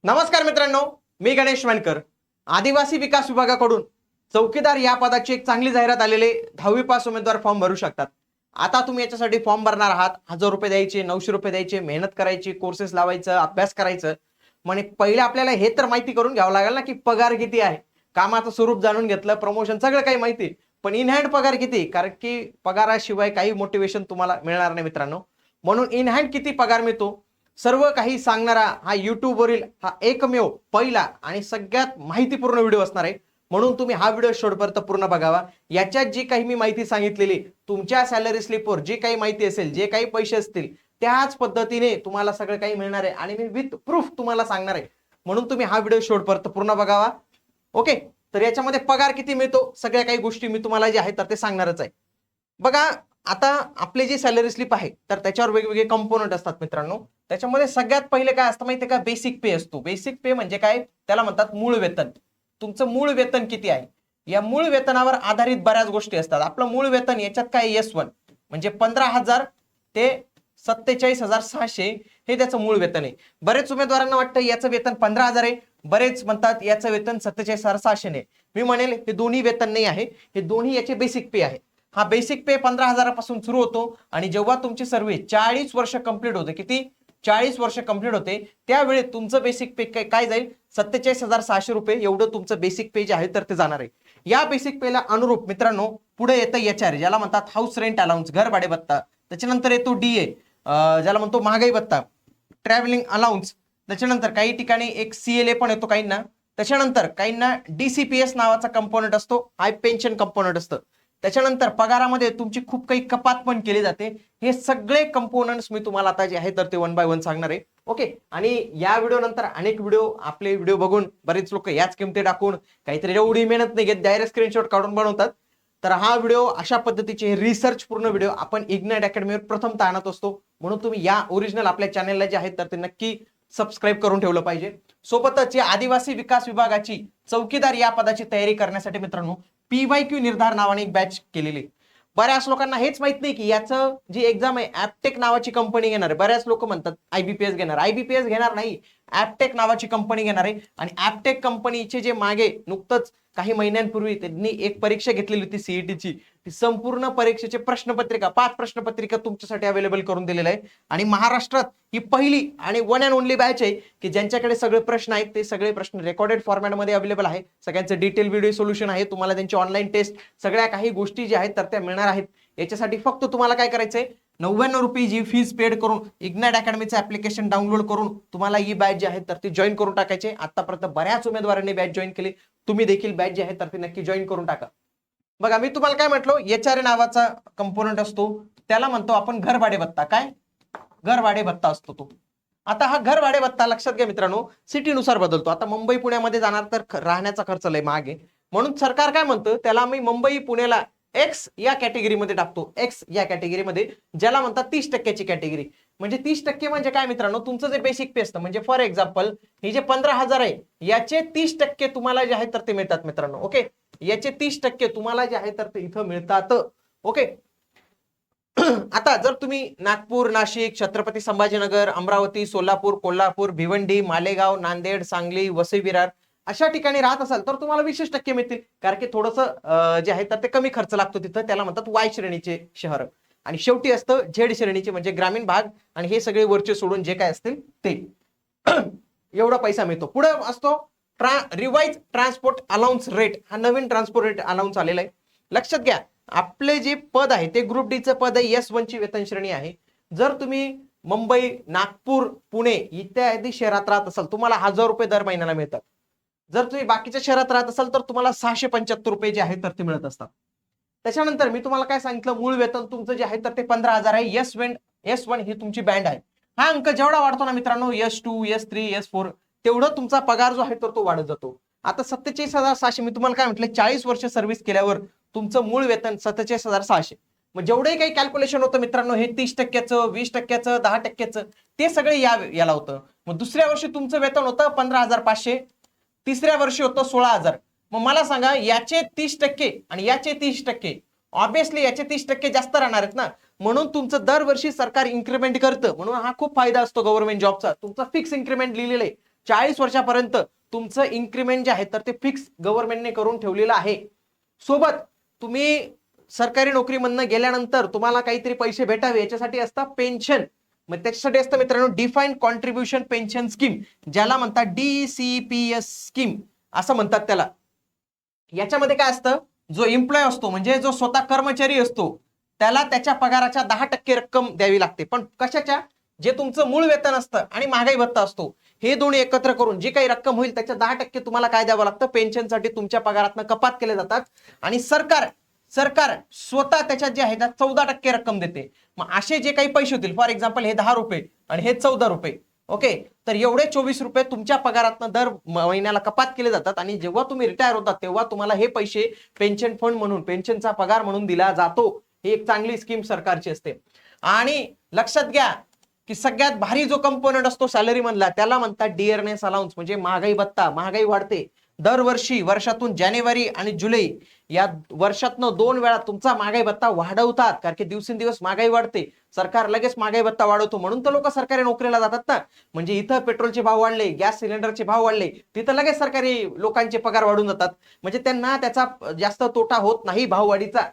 नमस्कार मित्रांनो, मी गणेश वानकर. आदिवासी विकास विभागाकडून चौकीदार या पदाची एक चांगली जाहिरात आलेले 10वी पास उमेदवार फॉर्म भरू शकतात. आता तुम्ही याच्यासाठी फॉर्म भरणार आहात. 1000 रुपये द्यायचे, 900 रुपये द्यायचे, मेहनत करायची, कोर्सेस लावायचं, अभ्यास करायचं. म्हणजे पहिले आपल्याला हे तर माहिती करून घ्यावं लागेल ना की पगार किती आहे. कामाचं स्वरूप जाणून घेतलं, प्रमोशन सगळं काही माहिती, पण इन हँड पगार किती, कारण की पगाराशिवाय काही मोटिवेशन तुम्हाला मिळणार नाही मित्रांनो. म्हणून इन हँड किती पगार मिळतो सर्व काही सांगणारा हा YouTube वरील हा एकमेव पहिला आणि सगळ्यात माहितीपूर्ण व्हिडिओ असणार आहे. म्हणून तुम्ही हा व्हिडिओ शेवटपर्यंत पूर्ण बघावा. याच्यात जी काही मी माहिती सांगितलेली, तुमच्या सॅलरी स्लिपवर जी काही माहिती असेल, जे काही पैसे असतील, त्याच पद्धतीने तुम्हाला सगळं काही मिळणार आहे आणि मी विथ प्रूफ तुम्हाला सांगणार आहे. म्हणून तुम्ही हा व्हिडिओ शेवटपर्यंत पूर्ण बघावा. ओके, तर याच्यामध्ये पगार किती मिळतो, सगळ्या काही गोष्टी मी तुम्हाला जे आहेत तर ते सांगणारच आहे. बघा, आता आपले जे सॅलरी स्लिप आहे तर त्याच्यावर वेगवेगळे कंपोनंट असतात मित्रांनो. त्याच्यामध्ये सगळ्यात पहिले काय असतं माहितीये का, बेसिक पे असतो. बेसिक पे म्हणजे काय, त्याला म्हणतात मूळ वेतन. तुमचं मूळ वेतन किती आहे, या मूळ वेतनावर आधारित बऱ्याच गोष्टी असतात. आपलं मूळ वेतन याच्यात काय S1 म्हणजे 15,000 ते 47,600 हे त्याचं मूळ वेतन आहे. बरेच उमेदवारांना वाटतं याचं वेतन 15,000 आहे, बरेच म्हणतात याचं वेतन 47,600 आहे. मी म्हणेल हे दोन्ही वेतन नाही आहे, हे दोन्ही याचे बेसिक पे आहे. हा बेसिक पे 15,000पासून सुरू होतो आणि जेव्हा तुमची सर्व्हिस 40 वर्ष कंप्लीट होते, किती 40 वर्ष कंप्लीट होते, त्यावेळी तुमचं बेसिक पे काय जाईल, 47,600 रुपये एवढं तुमचं बेसिक पे जे आहे तर ते जाणार आहे. या बेसिक पेला अनुरूप मित्रांनो पुढे येतं HR, ज्याला म्हणतात हाऊस रेंट अलाउन्स, घर भाडे भत्ता. त्याच्यानंतर येतो DA, ज्याला म्हणतो महागाई भत्ता, ट्रॅव्हलिंग अलाउन्स. त्याच्यानंतर काही ठिकाणी एक CLA पण येतो काहींना. त्याच्यानंतर काहींना DCPS नावाचा कंपोनंट असतो, हाय पेन्शन कंपोनंट असतं. त्याच्यानंतर पगारामध्ये तुमची खूप काही कपात पण केली जाते. हे सगळे कंपोनंट्स मी तुम्हाला आता जे आहे तर ते 1 बाय 1 सांगणार आहे. ओके, आणि या व्हिडिओ नंतर अनेक व्हिडिओ, आपले व्हिडिओ बघून बरेच लोक याच किमती टाकून काहीतरी एवढी मेहनत नाही घेत, डायरेक्ट स्क्रीनशॉट काढून बनवतात. तर हा व्हिडिओ अशा पद्धतीचे रिसर्च पूर्ण व्हिडिओ आपण इग्नाइट अकॅडमीवर प्रथमतः आणत असतो. म्हणून तुम्ही या ओरिजिनल आपल्या चॅनलला जे आहेत तर ते नक्की सबस्क्राईब करून ठेवलं पाहिजे. सोबतच या आदिवासी विकास विभागाची चौकीदार या पदाची तयारी करण्यासाठी मित्रांनो PYQ निर्धार नावाने एक बॅच केलेली. बऱ्याच लोकांना हेच माहित नाही की याचं जी एक्झाम आहे ऍपटेक नावाची कंपनी घेणार आहे. बऱ्याच लोक म्हणतात IBPS घेणार, IBPS घेणार नाही, ऍपटेक नावाची कंपनी घेणार आहे. आणि ऍपटेक कंपनीचे जे मागे नुकतंच काही महिन्यांपूर्वी त्यांनी एक परीक्षा घेतलेली होती CETची, ती संपूर्ण परीक्षेचे प्रश्नपत्रिका 5 प्रश्नपत्रिका तुमच्यासाठी अवेलेबल करून दिलेलं आहे. आणि महाराष्ट्रात ही पहिली आणि वन अँड ओनली बॅच आहे की ज्यांच्याकडे सगळे प्रश्न आहेत ते सगळे प्रश्न रेकॉर्डेड फॉर्मॅटमध्ये अवेलेबल आहे. सगळ्यांचं डिटेल व्हिडिओ सोल्युशन आहे. तुम्हाला त्यांची ऑनलाईन टेस्ट सगळ्या काही गोष्टी ज्या आहेत तर त्या मिळणार आहेत. याच्यासाठी फक्त तुम्हाला काय करायचंय, 99 रुपये जी फीज पेड करून इग्नाइट अकॅडमीचं ऍप्लिकेशन डाउनलोड करून तुम्हाला ही बॅच जी आहे तर ती जॉईन करून टाकायचे. आतापर्यंत बऱ्याच उमेदवारांनी बॅच जॉईन केली, तुम्ही देखील बॅच जी आहे तर ती नक्की जॉईन करून टाका. बघा, मी तुम्हाला काय म्हटलो, HR नावाचा कंपोनंट असतो, त्याला म्हणतो आपण घर भाडे भत्ता. काय घर भाडे भत्ता असतो तो. आता हा घर भाडे भत्ता लक्षात घ्या मित्रांनो, सिटीनुसार बदलतो. आता मुंबई पुण्यामध्ये जाणार तर राहण्याचा खर्च लय महाग आहे, म्हणून सरकार काय म्हणतं, त्याला मी मुंबई पुण्याला X या कॅटेगरीमध्ये टाकतो. X या कॅटेगरीमध्ये, ज्याला म्हणतात 30% कॅटेगरी. म्हणजे 30% म्हणजे काय मित्रांनो, तुमचं जे बेसिक पे असतं, म्हणजे फॉर एक्झाम्पल हे जे 15,000 आहे याचे 30% तुम्हाला जे आहे तर ते मिळतात मित्रांनो. ओके, याचे 30% तुम्हाला जे आहे तर ते इथं मिळतात. ओके, आता जर तुम्ही नागपूर, नाशिक, छत्रपती संभाजीनगर, अमरावती, सोलापूर, कोल्हापूर, भिवंडी, मालेगाव, नांदेड, सांगली, वसई विरार अशा ठिकाणी राहत असाल तर तुम्हाला 20% मिळतील, कारण की थोडंसं जे आहे तर ते कमी खर्च लागतो तिथं. त्याला म्हणतात Y श्रेणीचे शहर. आणि शेवटी असतं Z श्रेणीचे म्हणजे ग्रामीण भाग, आणि हे सगळे वरचे सोडून जे काय असतील ते एवढा पैसा मिळतो. पुढे असतो रिवाइज ट्रान्सपोर्ट अलाउन्स रेट. हा नवीन ट्रान्सपोर्ट रेट अलाउन्स आलेला आहे. लक्षात घ्या, आपले जे पद आहे ते ग्रुप D चं पद आहे, S1 ची वेतन श्रेणी आहे. जर तुम्ही मुंबई, नागपूर, पुणे इत्यादी शहरात राहत असाल तुम्हाला 1000 रुपये दर महिन्याला मिळतात. जर तुम्ही बाकीच्या शहरात राहत असाल तर तुम्हाला 675 रुपये जे आहे तर ते मिळत असतात. त्याच्यानंतर मी तुम्हाला काय सांगितलं, मूळ वेतन तुमचं जे आहे तर ते 15,000 आहे. S1 ही तुमची बँड आहे. हा अंक जेवढा वाढतो ना मित्रांनो, S2, S3, S4 तेवढं तुमचा पगार जो आहे तर तो वाढत जातो. आता 47,600 मी तुम्हाला काय म्हटलं, 40 वर्ष सर्व्हिस केल्यावर तुमचं मूळ वेतन 47,600. मग जेवढे काही कॅल्क्युलेशन होतं मित्रांनो, हे 30%चं, 20%चं, 10%चं ते सगळे याला होतं. मग दुसऱ्या वर्षी तुमचं वेतन होतं 15,500, तिसऱ्या वर्षी होतं 16,000. मग मला सांगा, याचे 30% आणि याचे 30%, ऑब्विसली याचे 30% जास्त राहणार आहेत ना. म्हणून तुमचं दरवर्षी सरकार इन्क्रीमेंट करतं. म्हणून हा खूप फायदा असतो गव्हर्नमेंट जॉबचा. तुमचा फिक्स इन्क्रीमेंट लिहिलेलं आहे, 40 वर्षापर्यंत तुमचं इन्क्रीमेंट जे आहे तर ते फिक्स गव्हर्नमेंटने करून ठेवलेलं आहे. सोबत तुम्ही सरकारी नोकरीमधनं गेल्यानंतर तुम्हाला काहीतरी पैसे भेटावे याच्यासाठी असतं पेन्शन. मग त्याच्यासाठी असतं मित्रांनो डिफाईन्ड कॉन्ट्रीब्युशन पेन्शन स्कीम, ज्याला म्हणतात DCPS स्कीम असं म्हणतात त्याला. याच्यामध्ये काय असतं, जो एम्प्लॉय असतो म्हणजे जो स्वतः कर्मचारी असतो त्याला त्याच्या पगाराच्या 10% रक्कम द्यावी लागते. पण कशाच्या, जे तुमचं मूळ वेतन असतं आणि महागाई भत्ता असतो हे दोन्ही एकत्र करून जी काही रक्कम होईल त्याच्या 10% तुम्हाला काय द्यावं लागतं, पेन्शनसाठी तुमच्या पगारातनं कपात केले जातात. आणि सरकार स्वतः त्याच्यात जे आहे 14% रक्कम देते. मग असे जे काही पैसे होतील, फॉर एक्झाम्पल हे 10 रुपये आणि हे 14 रुपये, ओके, तर एवढे 24 रुपये तुमच्या पगारातनं दर महिन्याला कपात केले जातात. आणि जेव्हा तुम्ही रिटायर होतात तेव्हा तुम्हाला हे पैसे पेन्शन फंड म्हणून, पेन्शनचा पगार म्हणून दिला जातो. ही एक चांगली स्कीम सरकारची असते. आणि लक्षात घ्या की सगळ्यात भारी जो कंपोनंट असतो सॅलरी मधला त्याला म्हणतात डिअरनेस अलाउन्स, म्हणजे महागाई भत्ता. महागाई वाढते दरवर्षी, वर्षातून जानेवारी आणि जुलै या वर्षातनं 2 वेळा तुमचा महागाई भत्ता वाढवतात, कारण की दिवसेंदिवस महागाई वाढते. सरकार लगेच महागाई भत्ता वाढवतो, म्हणून तर लोक सरकारी नोकरीला जातात ना. म्हणजे इथं पेट्रोलचे भाव वाढले, गॅस सिलेंडरचे भाव वाढले, तिथं लगेच सरकारी लोकांचे पगार वाढून जातात. म्हणजे त्यांना त्याचा जास्त तोटा होत नाही भाववाढीचा.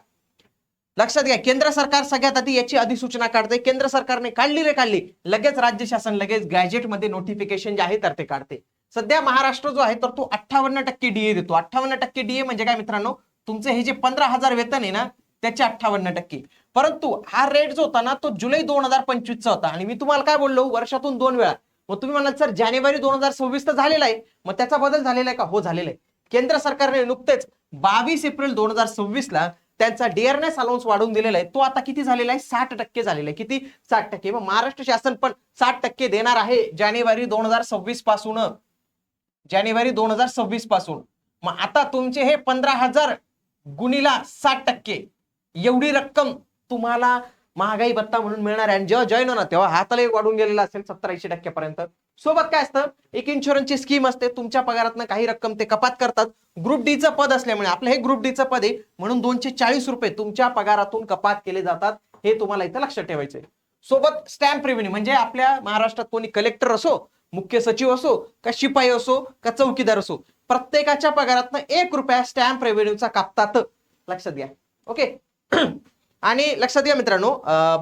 लक्षात घ्या, केंद्र सरकार सगळ्यात आधी याची अधिसूचना काढते. केंद्र सरकारने काढली लगेच राज्य शासन लगेच गॅजेटमध्ये नोटिफिकेशन जे आहे तर ते काढते. सध्या महाराष्ट्र जो आहे तर तो 58% डीए देतो. 58% डीए म्हणजे काय मित्रांनो, तुमचे हे जे 15,000 वेतन आहे ना त्याचे 58%. परंतु हा रेट जो होता ना तो जुलै 2025 चा होता. आणि मी तुम्हाला काय बोललो, वर्षातून 2 वेळा. मग तुम्ही म्हणाल सर जानेवारी 2026 तर झालेला आहे, मग त्याचा बदल झालेला आहे का? हो, झालेला आहे. केंद्र सरकारने नुकतेच 22 एप्रिल 2026 ला त्यांचा डिअरनेस अलाउन्स वाढवून दिलेला आहे. तो आता किती झालेला आहे, 60% झालेला आहे. किती, 60%. मग महाराष्ट्र शासन पण 60% देणार आहे जानेवारी 2026 पासून. जानेवारी 2026 पासून. मग आता तुमचे हे 15,000 गुणीला 60% एवढी रक्कम तुम्हाला महागाई भत्ता म्हणून मिळणार आहे. आणि जेव्हा जॉईन होणार तेव्हा हाताला वाढून गेलेला असेल 70-80% पर्यंत. सोबत काय असतं, एक इन्शुरन्सची स्कीम असते. तुमच्या पगारातनं काही रक्कम ते कपात करतात. ग्रुप डी चं पद असल्यामुळे, आपलं हे ग्रुप डी चं पद आहे म्हणून 240 रुपये तुमच्या पगारातून कपात केले जातात. हे तुम्हाला इथं लक्षात ठेवायचंय. सोबत स्टॅम्प रेव्हेन्यू, म्हणजे आपल्या महाराष्ट्रात कोणी कलेक्टर असो, मुख्य सचिव असो, का शिपाई असो, का चौकीदार असो, प्रत्येकाच्या पगारातनं 1 रुपया स्टॅम्प रेव्हेन्यूचा कापतात. लक्षात घ्या, ओके. आणि लक्षात घ्या मित्रांनो,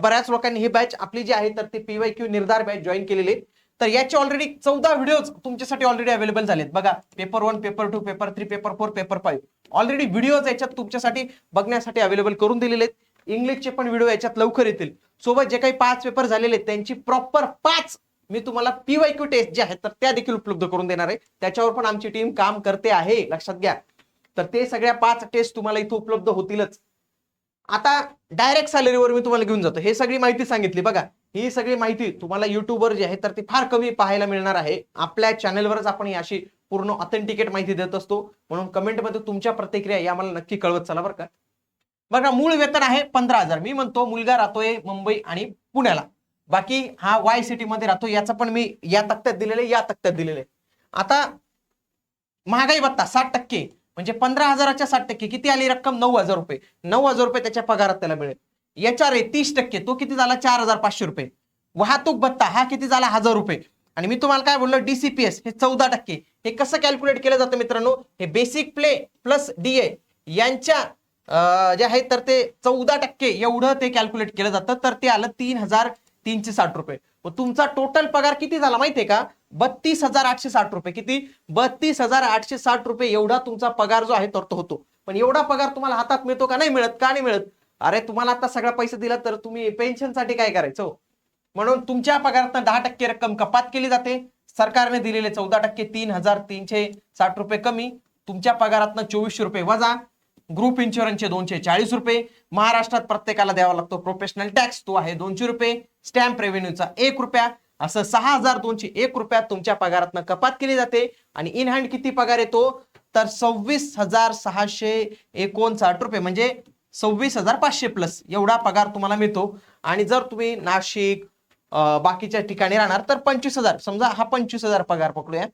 बऱ्याच लोकांनी ही बॅच आपली जी आहे तर ती PYQ निर्धार बॅच जॉईन केलेली आहे. तर याचे ऑलरेडी 14 व्हिडिओज तुमच्यासाठी ऑलरेडी अवेलेबल झालेत. बघा, paper 1, paper 2, paper 3, paper 4, paper 5 already videos याच्यात तुमच्यासाठी बघण्यासाठी अवेलेबल करून दिलेले आहेत. इंग्लिशचे पण व्हिडिओ याच्यात लवकर येतील. सोबत जे काही 5 पेपर झालेले आहेत त्यांची प्रॉपर 5 मी तुम्हाला PYQ टेस्ट जे आहेत तर त्या देखील उपलब्ध करून देणार आहे. त्याच्यावर पण आमची टीम काम करते आहे, लक्षात घ्या. तर ते सगळ्या 5 टेस्ट तुम्हाला इथं उपलब्ध होतीलच. आता डायरेक्ट सॅलरीवर मी तुम्हाला घेऊन जातो. हे सगळी माहिती सांगितली. बघा, ही सगळी माहिती तुम्हाला युट्यूबवर जी आहे तर ती फार कमी पाहायला मिळणार आहे. आपल्या चॅनलवरच आपण ही अशी पूर्ण ऑथेंटिकेट माहिती देत असतो. म्हणून कमेंटमध्ये तुमच्या प्रतिक्रिया या मला नक्की कळवत चला बरं का. बघा, मूळ वेतन आहे 15,000. मी म्हणतो मुलगा राहतोय मुंबई आणि पुण्याला, बाकी हा वाय सिटी मध्ये राहतो, याचं पण मी या तक्त्यात दिलेले, या तक्त्यात दिलेले. आता महागाई भत्ता 60%, म्हणजे 15,000च्या 60% किती आली रक्कम, 9,000 रुपये. 9,000 रुपये त्याच्या पगारात त्याला मिळेल. याच्या रे 30%, तो किती झाला, 4,500 रुपये. वाहतूक भत्ता हा किती झाला, 1,000 रुपये. आणि मी तुम्हाला काय बोललो, DCPS हे 14%. हे कसं कॅल्क्युलेट केलं जातं मित्रांनो, हे बेसिक प्ले प्लस DA यांच्या जे आहे तर ते 14% एवढं ते कॅल्क्युलेट केलं जातं. तर ते आलं 3,360 रुपये. मग तुमचा टोटल पगार किती झाला माहितीये का, 32,860 रुपये. किती, 32,860 रुपये एवढा तुमचा पगार जो आहे तर तो होतो. पण एवढा पगार तुम्हाला हातात मिळतो का, नाही मिळत. का नाही मिळत, अरे तुम्हाला आता सगळा पैसा दिला तर तुम्ही पेन्शनसाठी काय करायचं. म्हणून तुमच्या पगारातनं 10% रक्कम कपात केली जाते. सरकारने दिलेले 14%, 3,360 रुपये कमी, तुमच्या पगारातनं 2400 रुपये वजा, ग्रुप इन्शुरन्सचे 240 रुपये, महाराष्ट्रात प्रत्येकाला द्यावा लागतो प्रोफेशनल टॅक्स, तो आहे 200 रुपये, स्टॅम्प रेव्हेन्यूचा 1 रुपया, असं 6,201 रुपयात तुमच्या पगारातनं कपात केली जाते. आणि इन हँड किती पगार येतो, तर 26,659 रुपये, म्हणजे 26,500 प्लस एवढा पगार तुम्हाला मिळतो. आणि जर तुम्ही नाशिक बाकीच्या ठिकाणी राहणार तर 25,000, समजा हा 25,000 पगार पकडूया,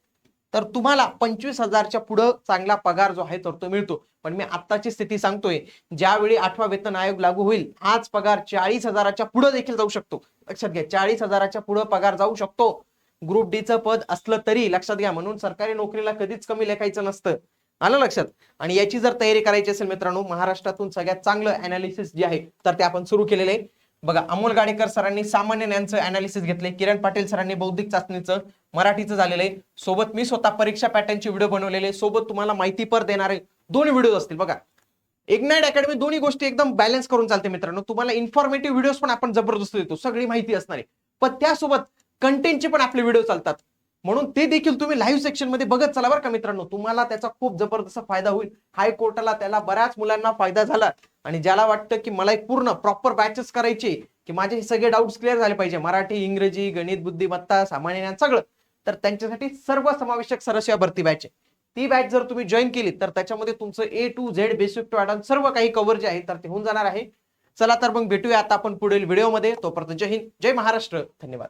तर तुम्हाला 25,000च्या पुढं चांगला पगार जो आहे तर तो मिळतो. पण मी आत्ताची स्थिती सांगतोय, ज्यावेळी 8वा वेतन आयोग लागू होईल हाच पगार 40,000च्या पुढे देखील जाऊ शकतो. लक्षात घ्या, 40,000च्या पुढे पगार जाऊ शकतो. ग्रुप डीचं पद असलं तरी लक्षात घ्या, म्हणून सरकारी नोकरीला कधीच कमी लेखायचं नसतं. आलं लक्षात. आणि याची जर तयारी करायची असेल मित्रांनो, महाराष्ट्रातून सगळ्यात चांगलं अनालिसिस जे आहे तर ते आपण सुरू केलेलं आहे. बघा, अमोल गाडेकर सरांनी सामान्य ज्ञानचं अनालिसिस घेतले, किरण पाटील सरांनी बौद्धिक चाचणीचं मराठीचं झालेलं आहे. सोबत मी स्वतः परीक्षा पॅटर्नचे व्हिडिओ बनवलेले, सोबत तुम्हाला माहितीपर देणारे 2 व्हिडिओ असतील. बघा, इग्नाइट अकॅडमी दोन्ही गोष्टी एकदम बॅलन्स करून चालते मित्रांनो. तुम्हाला इन्फॉर्मेटिव्ह व्हिडिओज पण आपण जबरदस्त देतो, सगळी माहिती असणार आहे, पण त्यासोबत कंटेंटचे पण आपले व्हिडिओ चालतात, म्हणून ते देखील तुम्ही लाईव्ह सेक्शन मध्ये बघत चला बरं का मित्रांनो. तुम्हाला त्याचा खूप जबरदस्त फायदा होईल. हायकोर्टाला त्याला बऱ्याच मुलांना फायदा झाला, आणि ज्याला वाटतं की मला एक पूर्ण प्रॉपर बॅचेस करायचे, की माझे हे सगळे डाऊट्स क्लिअर झाले पाहिजे, मराठी, इंग्रजी, गणित, बुद्धिमत्ता, सामान्य ज्ञान सगळं, तर त्यांच्यासाठी सर्व समावेशक सरस भरती बॅच आहे. ती बॅच जर तुम्ही जॉईन केली तर त्याच्यामध्ये तुमचं A to Z basic to advance सर्व काही कव्हर जे आहे तर ते होऊन जाणार आहे. चला तर मग भेटूया आता आपण पुढील व्हिडिओमध्ये. तोपर्यंत जय हिंद, जय महाराष्ट्र, धन्यवाद.